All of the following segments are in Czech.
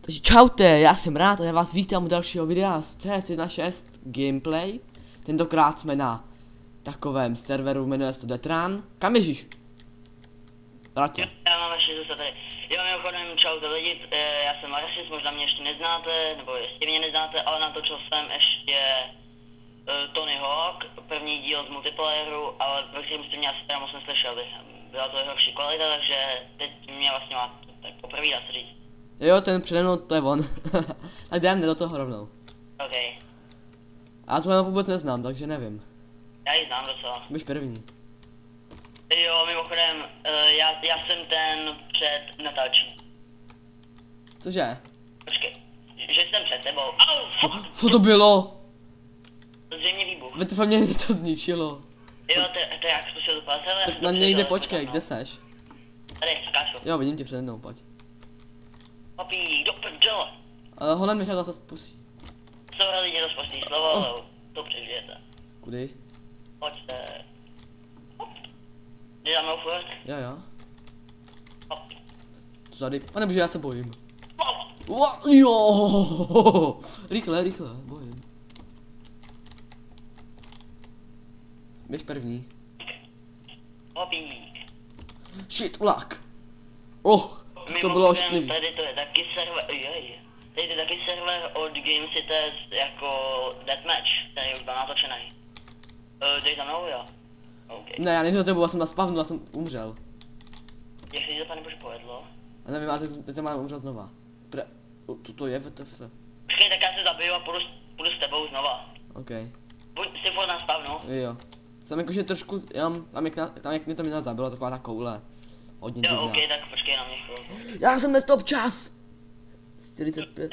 Takže čaute, já jsem rád a já vás vítám u dalšího videa z CS1.6 Gameplay. Tentokrát jsme na takovém serveru, jmenuje se to Detran. Kam běžíš? Vrátě. Já mám ještě zase tady. Jo, mimochodem, čau lidi, já jsem Maršis, možná mě ještě neznáte, nebo ještě mě neznáte, ale natočil jsem ještě Tony Hawk, první díl z multiplayeru, ale pro kterým jste mě asi teda moc neslyšeli. Byla to horší kvalita, takže teď mě vlastně má tak poprvé, dá se říct. Jo, ten přede mnou, to je on. Tak jdeme do toho rovnou. OK. A tohle vůbec neznám, takže nevím. Já ji znám docela. Byš první. Jo, mimochodem, já jsem ten před natáčí. Cože? Počkej, že jsem před tebou. Au, fuck! Co to bylo? Zřejmě výbuch. Ve mě to zničilo. Jo, to jak zkusil dopadat, hele. Tak na někde počkej, kde seš? Tady, skáču. Jo, vidím tě přede mnou, pojď. Papí, do prdele. Ale Honem nechal zase spustit. Sorry lidi, to spustí slovo, ale to přežijete. Kudy? Pojďte. Hop. Jde za mnou furt? Jo. Hop. Co tady? A nebo že já se bojím. Hop. Jo. Rychle, bojím. Běž první. Hopí. Shit, ulák. To bylo ošklivý. Tady to je taky server, tady to je taky server od Game Cities jako Deathmatch, který už byl natočený. Jdeš za mnou, jo? OK. Ne, já nejdu za tebou, já jsem naspavnul, já jsem umřel. Jak se ti to pane bože povedlo? Já nevím, ale teď jsem mám umřel znova. To je VTF. Počkej, tak já se zabiju a půjdu s tebou znova. OK. Buď si furt na spavnu. Jo. Jsem jakože trošku, tam jak mě to minule zabilo, taková ta koule. Hodně Jo, divná. OK, tak počkej na mě chvilku. Já jsem nestop čas! 45.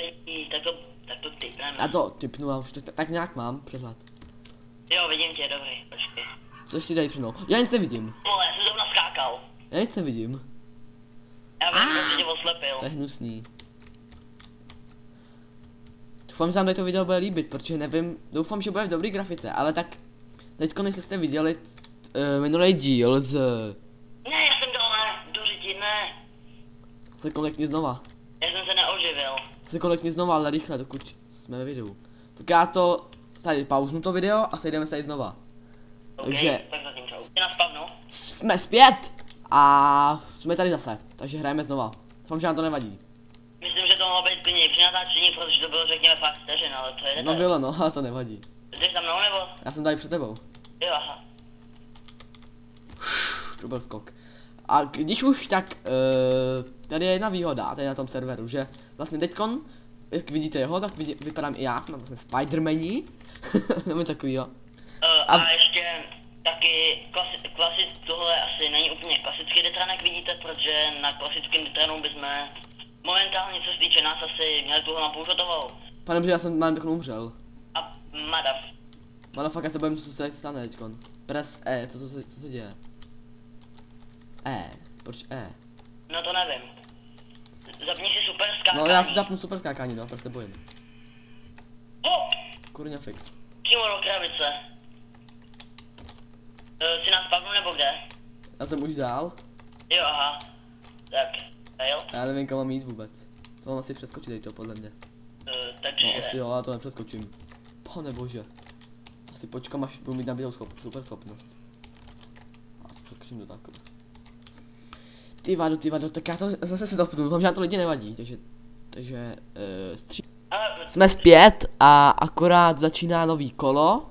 Tak to typneme. Já to typnu, já už to tak nějak mám přehled. Jo, vidím tě, dobrý, počkej. Což ty tady před mnou? Já nic nevidím. Vole, já jsem zrovna skákal. Já nic nevidím. Já bych prostě tě oslepil. To je hnusný. Doufám, že se vám tady to video bude líbit, protože nevím, doufám, že bude v dobrý grafice, ale tak teďko než jste viděli minulý díl z... Ne, já jsem dal do řiti, ne. Se konekni znova. Já jsem se neoživil. Se konekni znova, ale rychle, dokud jsme ve videu. Tak já to tady pauznu to video a sejdeme se tady znova. OK, Takže tak zatím čau. Jsi na spavnu? jsme zpět a jsme tady zase, takže hrajeme znova. Doufám, že nám to nevadí. Myslím, že to mohlo být klidně při natáčení, protože to bylo řekněme fakt vteřin, ale to je No bylo no, ale to nevadí. Jdeš za mnou nebo? Já jsem tady před tebou. Jo, aha. To byl skok. A když už, tak tady je jedna výhoda, tady na tom serveru, že vlastně teďkon, jak vidíte jeho, tak vypadám i já, jsem vlastně Spidermani, nebo takovýho. A ještě taky tohle asi není úplně klasický Detran, jak vidíte, protože na klasickém Detranu bychom momentálně, co se týče nás, asi měli tuhle mapu už hotovou. Pane bože, já jsem mám takhle umřel. A madav. Fakt, já se bojím, co se tady stane teďkon. Press E, co se děje? Proč E? No to nevím. Zapni si super skákání. No já si zapnu super skákání, no, prostě bojím. Hop! Kurňa fix. Přímo do krabice. Jsi na spavnu nebo kde? Já jsem už dál. Jo, aha. Tak, fail. Já nevím, kam mám jít vůbec. To mám asi přeskočit tady to, podle mě. Takže... No asi jo, já to nepřeskočím. Pane bože. Asi počkám, až budu mít nabitou super schopnost. Asi přeskočím do takové. Ty vado, tak já to zase se zapnu, doufám, že nám to lidi nevadí, takže jsme zpět a akorát začíná nový kolo.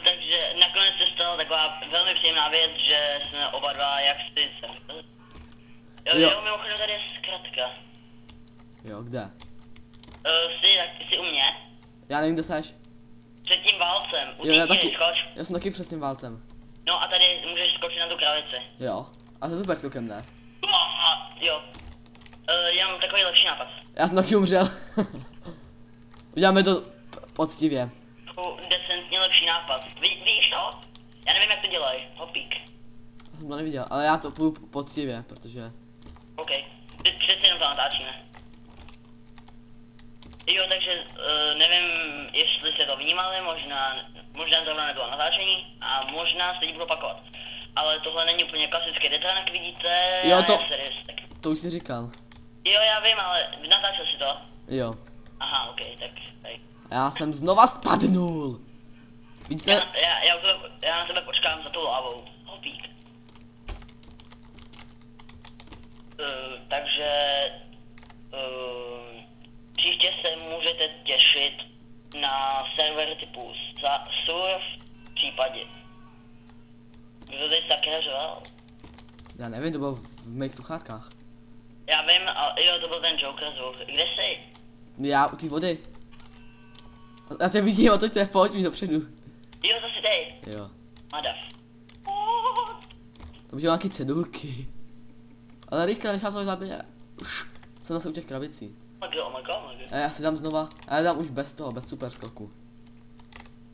Takže nakonec se stala taková velmi příjemná věc, že jsme oba dva jak si se... Jo, mimochodem tady je zkratka. Jo, kde? Jsi u mě? Já nevím, kde seš. Před tím válcem, u Jo, té díry, skoč. já jsem taky před tím válcem. No a tady můžeš skočit na tu kravici. Jo, a se super skokem, ne? Jo. Já mám takový lepší nápad. Já jsem taky umřel. Uděláme to poctivě. Decentně lepší nápad. Víš to? Já nevím, jak to dělají. Hopík. Já jsem to neviděl, ale já to půjdu poctivě, protože... OK. Přeci jenom to natáčíme. Jo, takže nevím, jestli jste to vnímali, možná tohle nebylo natáčení a možná se teď budu opakovat. Ale tohle není úplně klasický Detran, jak vidíte. Jo, to už jsi říkal. Jo, já vím, ale natáčel si to? Jo. Aha, ok, tak. Já jsem znova spadnul. Vidíte? Já na tebe počkám za tou lávou. Hopík. Takže příště se můžete těšit na server typu Surf v případě. Kdo teď tak řval? Já nevím, to bylo v mých sluchátkách. Já vím, ale jo, to byl ten Joker zvuk. Kde jsi? Já u té vody. Já tě vidím, a teď se pojď už dopředu. Jo, to jsi ty. Jo. Madav. To může nějaký cedulky. Ale rychle, nechá se ho zabije. Už jsem zase u těch krabicí. Oh my god. A já si dám znova, a já dám už bez toho, bez super skoku.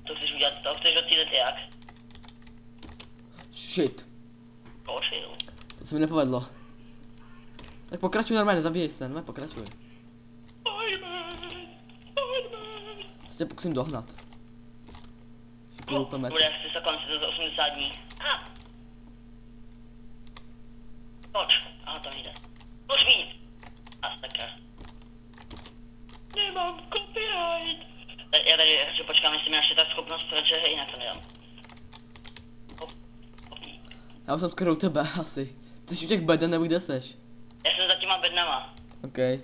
To chceš udělat, to chceš docílit jak? Shit. Kočil. To se mi nepovedlo. Tak pokračuj normálně, zabíjej se, no pokračuj. Já se tě pokusím dohnat. Bude chci se konci za 80 dní. Toč. Aha, to nejde. Toč víc. A sakra. Nemám copyright. Já tady ještě počkám, jestli mi naše ta schopnost, protože jinak to nedám. Já už jsem skoro u tebe, asi. Ty jsi u těch beden, nebo kde seš? Já jsem za těma bednama. OK. Hej,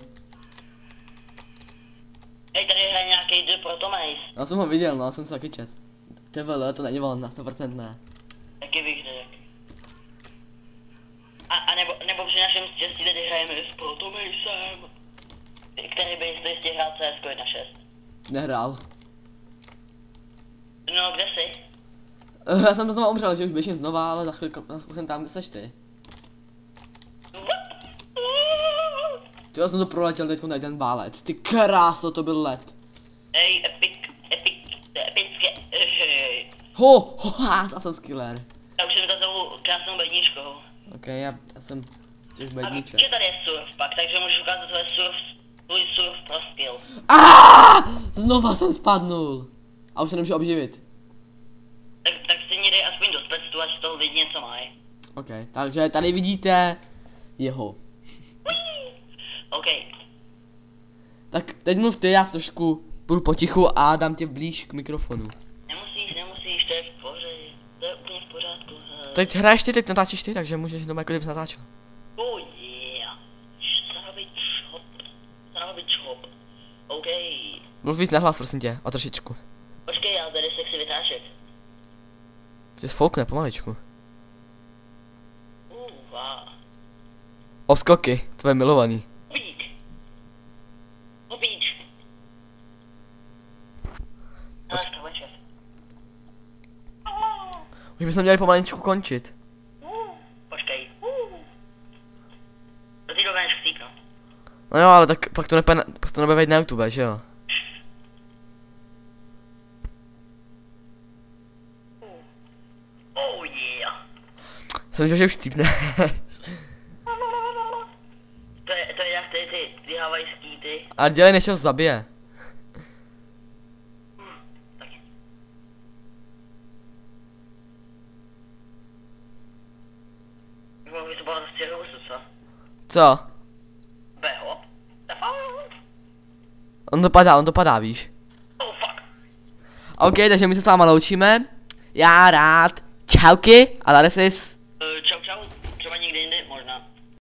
tady hraje nějaký The Protomaze. Já jsem ho viděl, no, jsem se taky čet. TVL, to není on, na 100% ne. Taky bych řekl. A nebo při našem štěstí tady hrajeme s Protomazem. Který by jistě hrál CS 1.6. Nehrál. No, kde jsi? Já jsem znova umřel, že už běžím znova, ale za chvilku jsem tam, kde seš ty. Ty já jsem to proletěl teďko na jeden válec, ty kráso, to byl let. Ej, epické. Já jsem skiller. Já už jsem za tou krásnou bedničkou. OK, já jsem těch A bedniček. že tady je surf pak, takže můžu ukázat tvůj surf pro skill. Znova jsem spadnul. A už se nemůžu obživit. Tak si dej aspoň do specu, ať z toho lidi něco mají. OK, takže tady vidíte jeho. OK. Tak teď mluv ty, já trošku budu potichu a dám tě blíž k mikrofonu. Nemusíš, to je v pořadí. To je úplně v pořádku. Teď hraješ ty, teď natáčíš ty, takže můžeš doma jako kdybys natáčel. Oh yeah. Savage hop. OK. Mluv víc nahlas, prosím tě, o trošičku. Počkej, já tady se chci vytáčet. Ty sfoukne pomaličku. Wow. Obskoky, tvoje milovaný. Hopíč. Láska, večer. Už bychom měli pomaličku končit. Počkej. Do té doby než chcípnu. No jo, ale tak pak to nebude vejít na YouTube, že jo? Oh yeah. Jsem myslel, že už chcípne. To je jak ty havajský ty. A dělej, než ho zabije. Tak. Mohl by to bylo z Cirrusu, co? Co? Beho? On to padá, víš. Oh fuck. OK, takže my se s váma loučíme. Já rád. Čauky a Laresis.